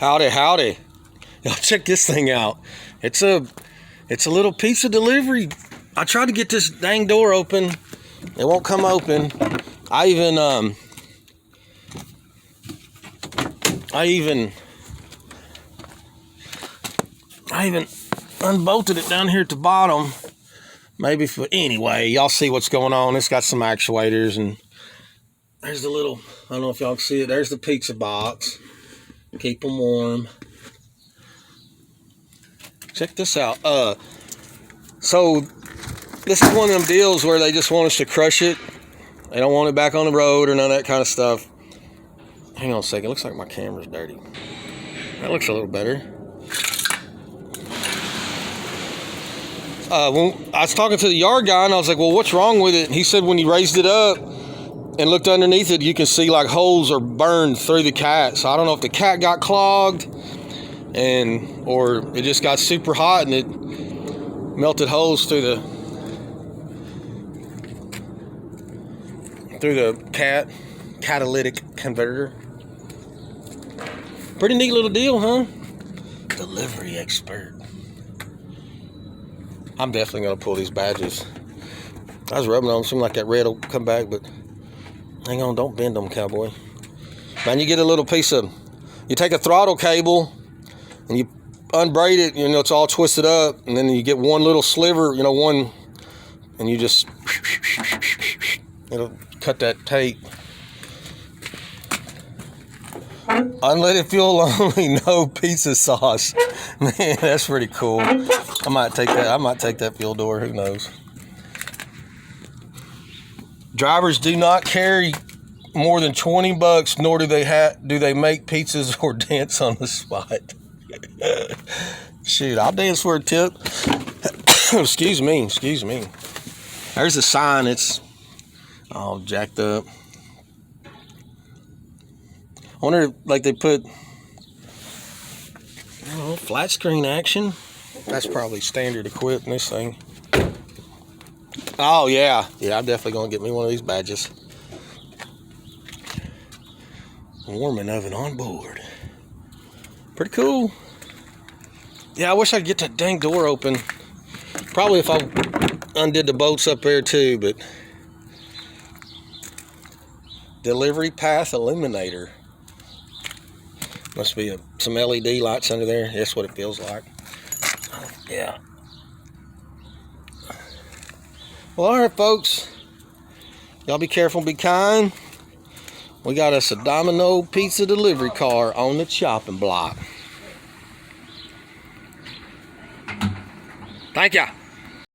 Howdy, howdy. Y'all check this thing out. It's a little pizza delivery. I tried to get this dang door open. It won't come open. I even unbolted it down here at the bottom. Maybe anyway, y'all see what's going on. It's got some actuators, and there's the little, I don't know if y'all can see it. There's the pizza box. Keep them warm. Check this out. So this is one of them deals where they just want us to crush it. They don't want it back on the road or none of that kind of stuff. Hang on a second. Looks like my camera's dirty. That looks a little better. When I was talking to the yard guy, and I was like, well, what's wrong with it? And he said when you raised it up and looked underneath it, you can see like holes are burned through the cat. So I don't know if the cat got clogged or it just got super hot and it melted holes through the catalytic converter. Pretty neat little deal, huh? Delivery expert. I'm definitely gonna pull these badges. I was rubbing on them, seemed like that red will come back, but hang on, don't bend them, cowboy. Man, you get a little piece of, you take a throttle cable and you unbraid it, it's all twisted up, and then you get one little sliver, and you just, it'll cut that tape. Unleaded fuel only, no pizza sauce. Man, that's pretty cool. I might take that fuel door, who knows. Drivers do not carry more than $20, nor do they make pizzas or dance on the spot. Shoot, I'll dance for a tip. Excuse me. There's a sign. It's all jacked up. I wonder, like, they put, flat screen action. That's probably standard equipped in this thing. Oh, yeah. Yeah, I'm definitely going to get me one of these badges. Warming oven on board. Pretty cool. Yeah, I wish I could get that dang door open. Probably if I undid the bolts up there too, but delivery path illuminator. Must be some LED lights under there. That's what it feels like. Yeah. Well, all right, folks. Y'all be careful, be kind. We got us a Domino pizza delivery car on the chopping block. Thank ya.